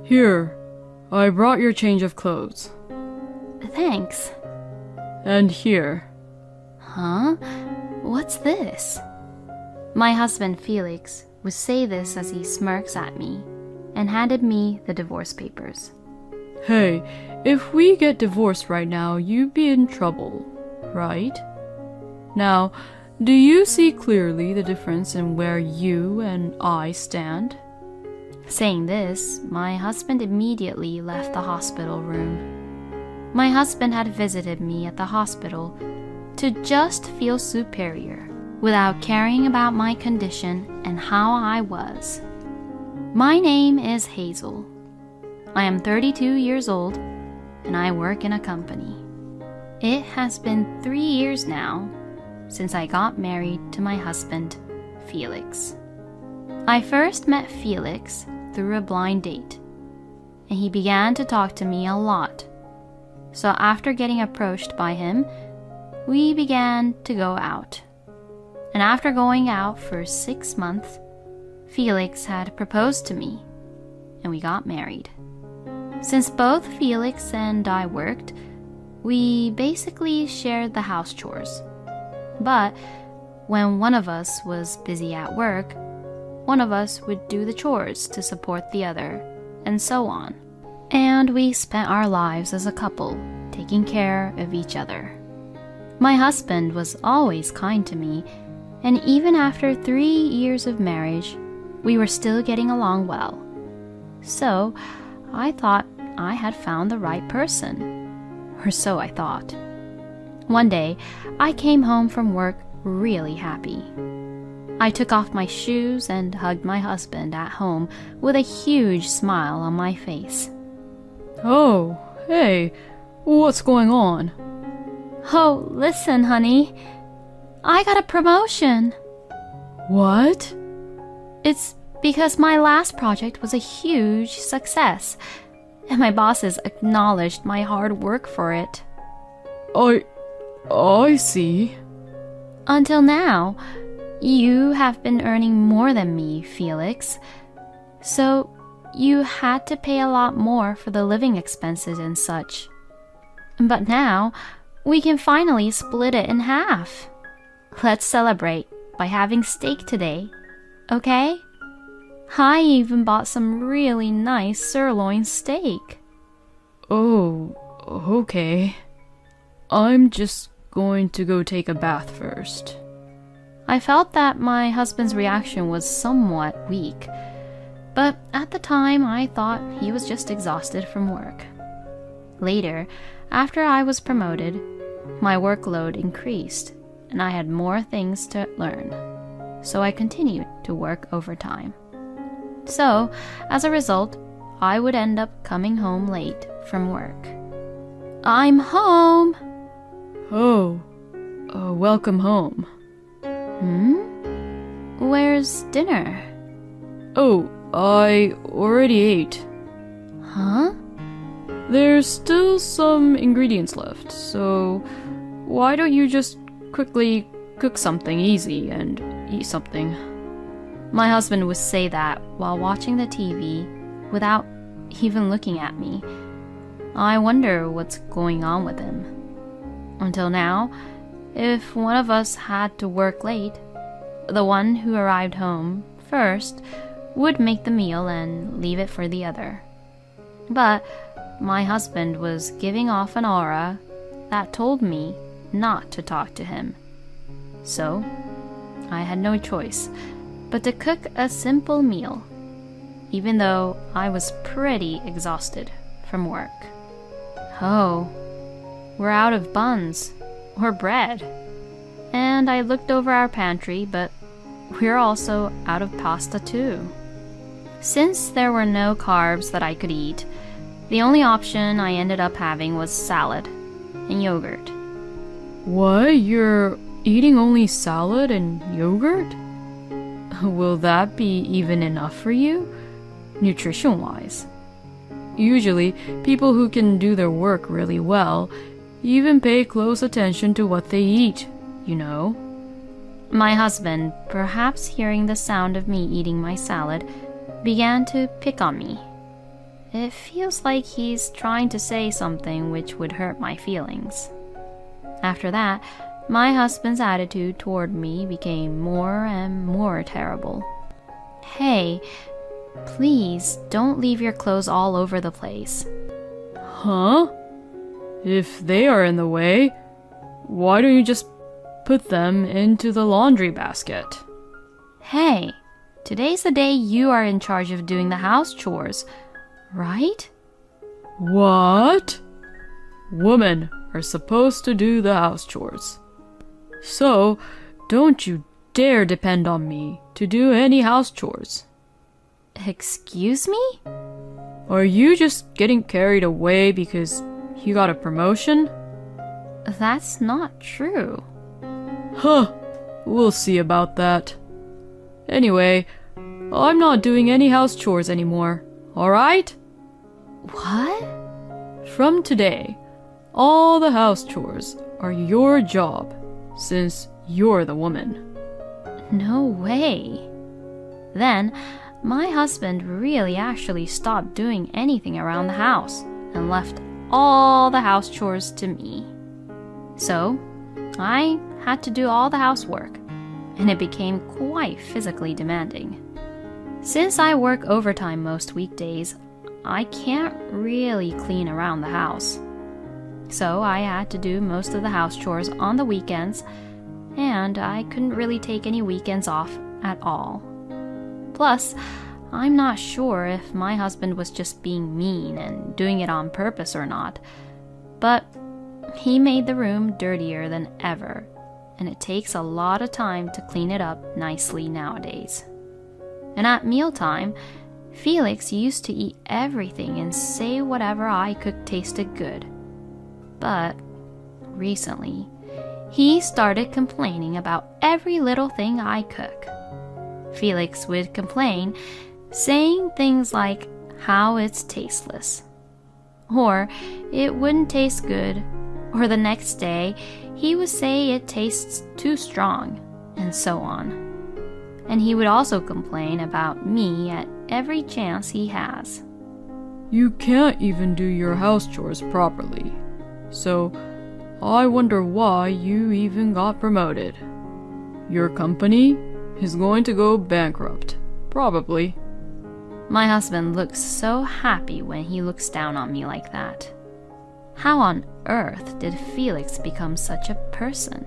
Here, I brought your change of clothes. Thanks. And here. Huh? What's this? My husband Felix would say this as he smirks at me and handed me the divorce papers. Hey, if we get divorced right now, you'd be in trouble, right? Now, do you see clearly the difference in where you and I stand? Saying this, my husband immediately left the hospital room. My husband had visited me at the hospital to just feel superior without caring about my condition and how I was. My name is Hazel. I am 32 years old and I work in a company. It has been 3 years now since I got married to my husband, Felix. I first met Felix through a blind date, and he began to talk to me a lot. So after getting approached by him, we began to go out. And after going out for 6 months, Felix had proposed to me, and we got married. Since both Felix and I worked, we basically shared the house chores. But when one of us was busy at work, one of us would do the chores to support the other, and so on. And we spent our lives as a couple, taking care of each other. My husband was always kind to me, and even after 3 years of marriage, we were still getting along well. So I thought I had found the right person, or so I thought. One day, I came home from work really happy. I took off my shoes and hugged my husband at home with a huge smile on my face. Oh, hey, what's going on? Oh, listen, honey. I got a promotion. What? It's because my last project was a huge success, and my bosses acknowledged my hard work for it. I see. Until now, you have been earning more than me, Felix. So you had to pay a lot more for the living expenses and such. But now, we can finally split it in half. Let's celebrate by having steak today, okay? I even bought some really nice sirloin steak. Oh, okay. I'm just going to go take a bath first. I felt that my husband's reaction was somewhat weak, but at the time I thought he was just exhausted from work. Later, after I was promoted, my workload increased and I had more things to learn, so I continued to work overtime. So, as a result, I would end up coming home late from work. I'm home! Oh, welcome home. Where's dinner? Oh, I already ate. Huh? There's still some ingredients left, so why don't you just quickly cook something easy and eat something? My husband would say that while watching the TV without even looking at me. I wonder what's going on with him. Until now, if one of us had to work late, the one who arrived home first would make the meal and leave it for the other. But my husband was giving off an aura that told me not to talk to him. So I had no choice but to cook a simple meal, even though I was pretty exhausted from work. Oh, we're out of buns or bread. And I looked over our pantry, but we're also out of pasta too. Since there were no carbs that I could eat, the only option I ended up having was salad and yogurt. What? You're eating only salad and yogurt? Will that be even enough for you, nutrition-wise? Usually, people who can do their work really well even pay close attention to what they eat, you know. My husband, perhaps hearing the sound of me eating my salad, began to pick on me. it feels like he's trying to say something which would hurt my feelings. After that, my husband's attitude toward me became more and more terrible. Hey, please don't leave your clothes all over the place. Huh? If they are in the way, why don't you just put them into the laundry basket? Hey, today's the day you are in charge of doing the house chores, right? What? Women are supposed to do the house chores. So, don't you dare depend on me to do any house chores. Excuse me? Are you just getting carried away because you got a promotion? That's not true. Huh, we'll see about that. Anyway, I'm not doing any house chores anymore, alright? What? From today, all the house chores are your job, since you're the woman. No way. Then, my husband really actually stopped doing anything around the house and left all the house chores to me. So, I had to do all the housework, and it became quite physically demanding. Since I work overtime most weekdays, I can't really clean around the house. So I had to do most of the house chores on the weekends, and I couldn't really take any weekends off at all. Plus, I'm not sure if my husband was just being mean and doing it on purpose or not, but he made the room dirtier than ever, and it takes a lot of time to clean it up nicely nowadays. And at mealtime, Felix used to eat everything and say whatever I cooked tasted good. But recently, he started complaining about every little thing I cook. Felix would complain, saying things like how it's tasteless, or it wouldn't taste good, or the next day he would say it tastes too strong, and so on. And he would also complain about me at every chance he has. You can't even do your house chores properly, so I wonder why you even got promoted. Your company is going to go bankrupt, probably. My husband looks so happy when he looks down on me like that. How on earth did Felix become such a person?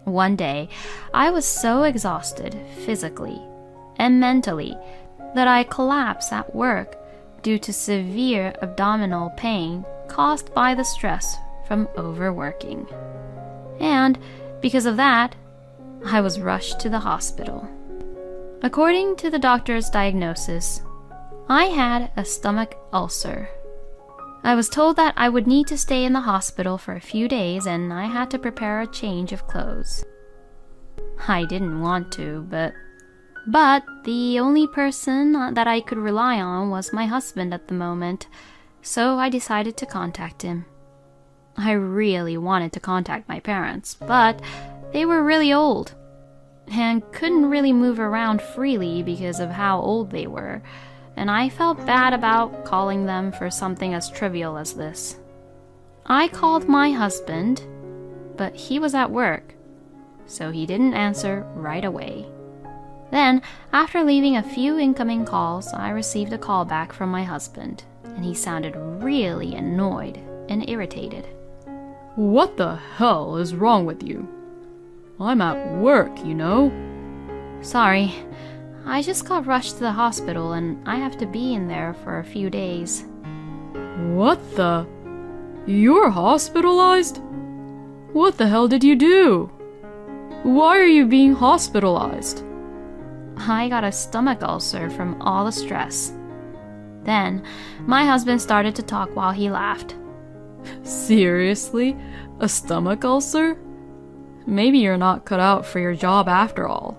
One day, I was so exhausted physically and mentally that I collapsed at work due to severe abdominal pain caused by the stress from overworking. And because of that, I was rushed to the hospital. According to the doctor's diagnosis, I had a stomach ulcer. I was told that I would need to stay in the hospital for a few days and I had to prepare a change of clothes. I didn't want to, but the only person that I could rely on was my husband at the moment, so I decided to contact him. I really wanted to contact my parents, but they were really old and couldn't really move around freely because of how old they were, and I felt bad about calling them for something as trivial as this. I called my husband, but he was at work, so he didn't answer right away. Then, after leaving a few incoming calls, I received a call back from my husband, and he sounded really annoyed and irritated. What the hell is wrong with you? I'm at work, you know. Sorry, I just got rushed to the hospital and I have to be in there for a few days. What the? You're hospitalized? What the hell did you do? Why are you being hospitalized? I got a stomach ulcer from all the stress. Then, my husband started to talk while he laughed. Seriously? A stomach ulcer? Maybe you're not cut out for your job after all.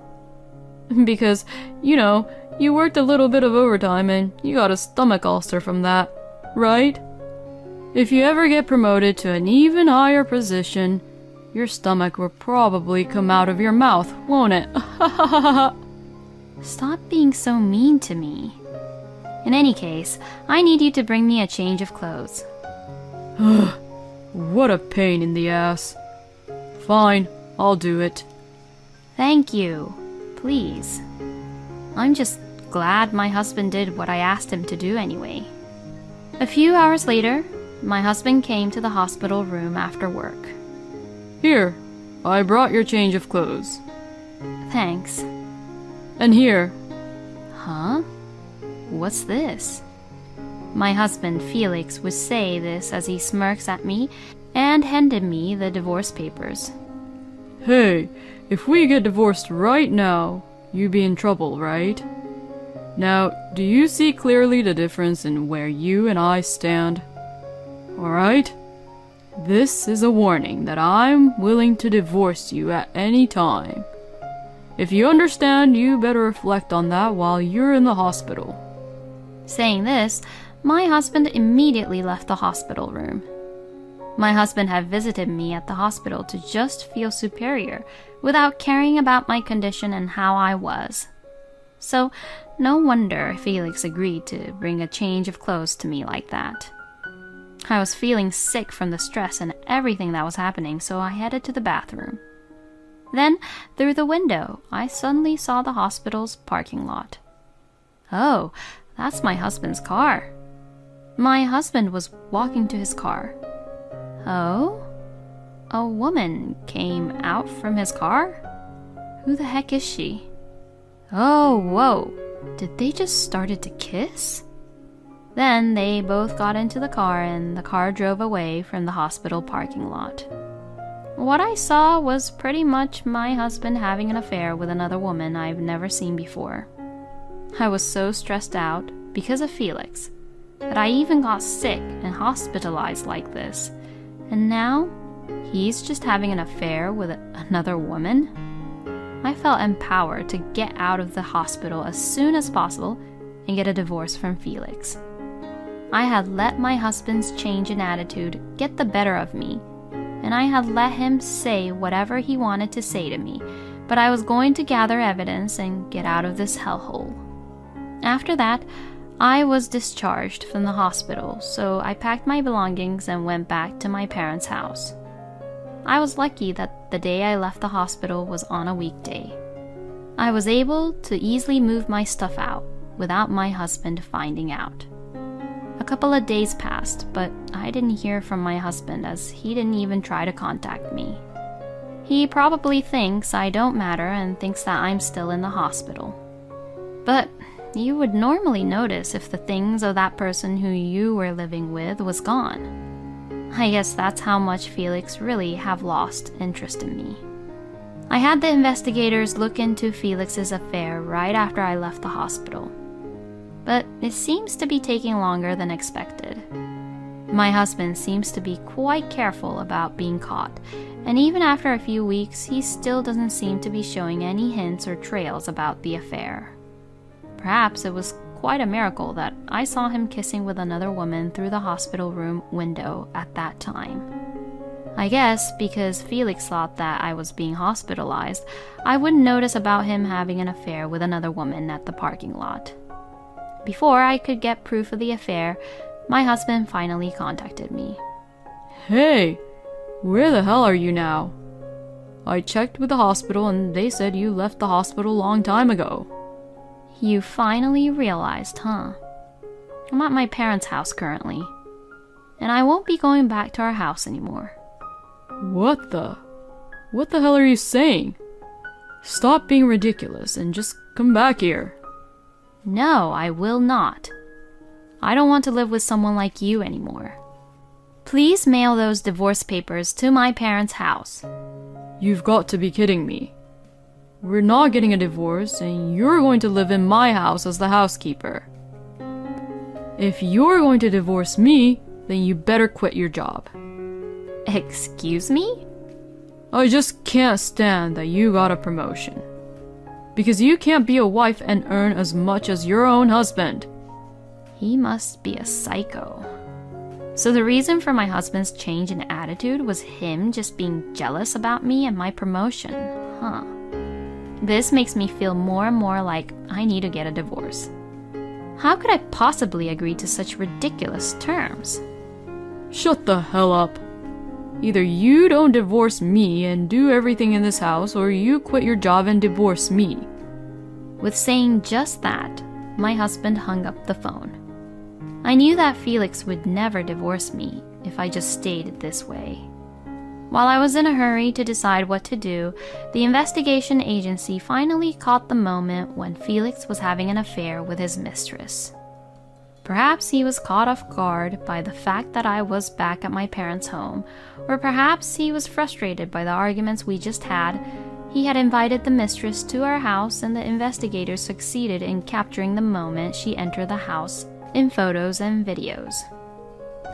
Because, you worked a little bit of overtime and you got a stomach ulcer from that, right? If you ever get promoted to an even higher position, your stomach will probably come out of your mouth, won't it? Stop being so mean to me. In any case, I need you to bring me a change of clothes. What a pain in the ass. Fine, I'll do it. Thank you. Please. I'm just glad my husband did what I asked him to do anyway. A few hours later, my husband came to the hospital room after work. Here, I brought your change of clothes. Thanks. And here. Huh? What's this? My husband Felix would say this as he smirks at me and handed me the divorce papers. Hey, if we get divorced right now, you'd be in trouble, right? Now, do you see clearly the difference in where you and I stand? Alright? This is a warning that I'm willing to divorce you at any time. If you understand, you better reflect on that while you're in the hospital. Saying this, my husband immediately left the hospital room. My husband had visited me at the hospital to just feel superior without caring about my condition and how I was. So, no wonder Felix agreed to bring a change of clothes to me like that. I was feeling sick from the stress and everything that was happening, so I headed to the bathroom. Then, through the window, I suddenly saw the hospital's parking lot. Oh, that's my husband's car. My husband was walking to his car. Oh? A woman came out from his car? Who the heck is she? Oh, whoa. Did they just started to kiss? Then they both got into the car and the car drove away from the hospital parking lot. What I saw was pretty much my husband having an affair with another woman I've never seen before. I was so stressed out because of Felix that I even got sick and hospitalized like this. And now, he's just having an affair with another woman? I felt empowered to get out of the hospital as soon as possible and get a divorce from Felix. I had let my husband's change in attitude get the better of me, and I had let him say whatever he wanted to say to me, but I was going to gather evidence and get out of this hellhole. After that, I was discharged from the hospital, so I packed my belongings and went back to my parents' house. I was lucky that the day I left the hospital was on a weekday. I was able to easily move my stuff out without my husband finding out. A couple of days passed, but I didn't hear from my husband as he didn't even try to contact me. He probably thinks I don't matter and thinks that I'm still in the hospital. But you would normally notice if the things of that person who you were living with was gone. I guess that's how much Felix really have lost interest in me. I had the investigators look into Felix's affair right after I left the hospital. But it seems to be taking longer than expected. My husband seems to be quite careful about being caught, and even after a few weeks, he still doesn't seem to be showing any hints or trails about the affair. Perhaps it was quite a miracle that I saw him kissing with another woman through the hospital room window at that time. I guess because Felix thought that I was being hospitalized, I wouldn't notice about him having an affair with another woman at the parking lot. Before I could get proof of the affair, my husband finally contacted me. Hey, where the hell are you now? I checked with the hospital and they said you left the hospital a long time ago. You finally realized, huh? I'm at my parents' house currently, and I won't be going back to our house anymore. What the hell are you saying? Stop being ridiculous and just come back here. No, I will not. I don't want to live with someone like you anymore. Please mail those divorce papers to my parents' house. You've got to be kidding me. We're not getting a divorce, and you're going to live in my house as the housekeeper. If you're going to divorce me, then you better quit your job. Excuse me? I just can't stand that you got a promotion. Because you can't be a wife and earn as much as your own husband. He must be a psycho. So the reason for my husband's change in attitude was him just being jealous about me and my promotion, huh? This makes me feel more and more like I need to get a divorce. How could I possibly agree to such ridiculous terms? Shut the hell up. Either you don't divorce me and do everything in this house, or you quit your job and divorce me. With saying just that, my husband hung up the phone. I knew that Felix would never divorce me if I just stayed this way. While I was in a hurry to decide what to do, the investigation agency finally caught the moment when Felix was having an affair with his mistress. Perhaps he was caught off guard by the fact that I was back at my parents' home, or perhaps he was frustrated by the arguments we just had. He had invited the mistress to our house, and the investigators succeeded in capturing the moment she entered the house in photos and videos.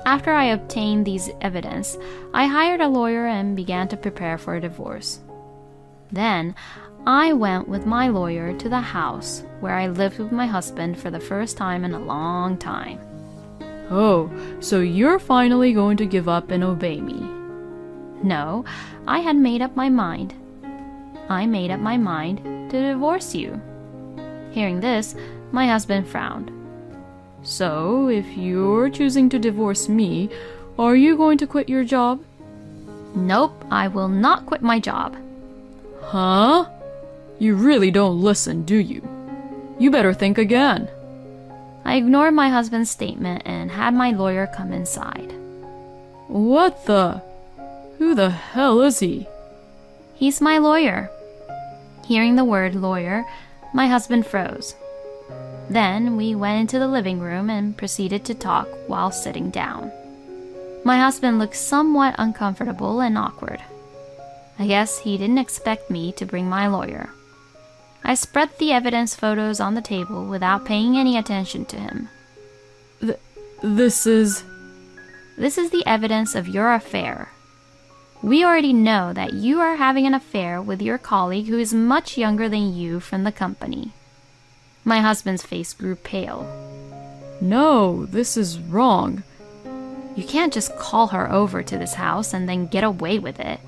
After I obtained these evidence, I hired a lawyer and began to prepare for a divorce. Then, I went with my lawyer to the house where I lived with my husband for the first time in a long time. Oh, so you're finally going to give up and obey me? No, I had made up my mind. I made up my mind to divorce you. Hearing this, my husband frowned. So, if you're choosing to divorce me, are you going to quit your job? Nope, I will not quit my job. Huh? You really don't listen, do you? You better think again. I ignored my husband's statement and had my lawyer come inside. What the? Who the hell is he? He's my lawyer. Hearing the word lawyer, my husband froze. Then we went into the living room and proceeded to talk while sitting down. My husband looked somewhat uncomfortable and awkward. I guess he didn't expect me to bring my lawyer. I spread the evidence photos on the table without paying any attention to him. This is the evidence of your affair. We already know that you are having an affair with your colleague who is much younger than you from the company. My husband's face grew pale. No, this is wrong. You can't just call her over to this house and then get away with it.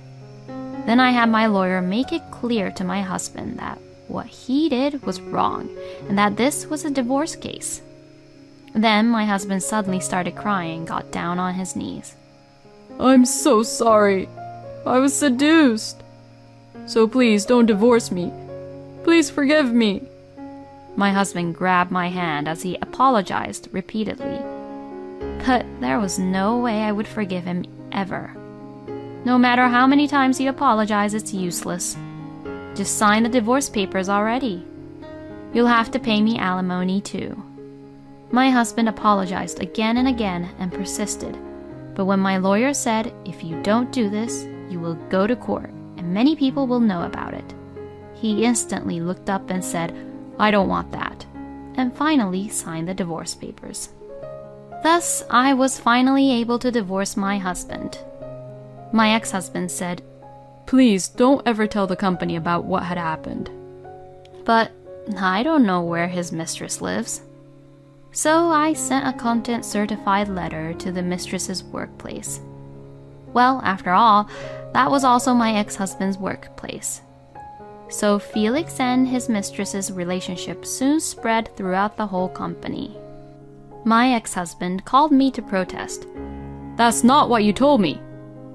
Then I had my lawyer make it clear to my husband that what he did was wrong and that this was a divorce case. Then my husband suddenly started crying and got down on his knees. I'm so sorry. I was seduced. So please don't divorce me. Please forgive me. My husband grabbed my hand as he apologized repeatedly. But there was no way I would forgive him ever. No matter how many times you apologize, it's useless. Just sign the divorce papers already. You'll have to pay me alimony too. My husband apologized again and again and persisted. But when my lawyer said, if you don't do this, you will go to court and many people will know about it, he instantly looked up and said, I don't want that, and finally signed the divorce papers. Thus, I was finally able to divorce my husband. My ex-husband said, Please don't ever tell the company about what had happened. But I don't know where his mistress lives. So I sent a content-certified letter to the mistress's workplace. Well, after all, that was also my ex-husband's workplace. So Felix and his mistress's relationship soon spread throughout the whole company. My ex-husband called me to protest. That's not what you told me.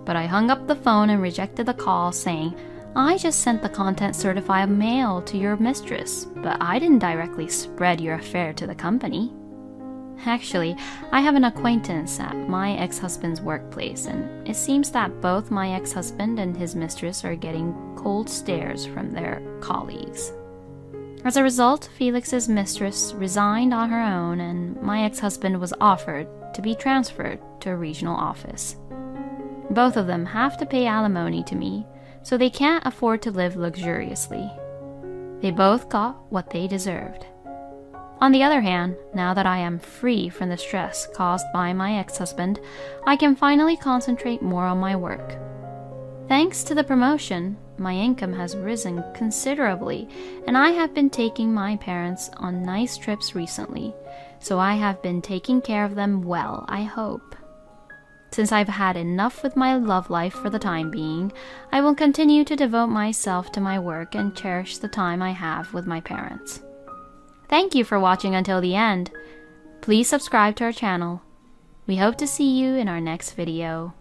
But I hung up the phone and rejected the call, saying, I just sent the content-certified mail to your mistress, but I didn't directly spread your affair to the company. Actually, I have an acquaintance at my ex-husband's workplace, and it seems that both my ex-husband and his mistress are getting cold stares from their colleagues. As a result, Felix's mistress resigned on her own, and my ex-husband was offered to be transferred to a regional office. Both of them have to pay alimony to me, so they can't afford to live luxuriously. They both got what they deserved. On the other hand, now that I am free from the stress caused by my ex-husband, I can finally concentrate more on my work. Thanks to the promotion, my income has risen considerably, and I have been taking my parents on nice trips recently, so I have been taking care of them well, I hope. Since I've had enough with my love life for the time being, I will continue to devote myself to my work and cherish the time I have with my parents. Thank you for watching until the end. Please subscribe to our channel. We hope to see you in our next video.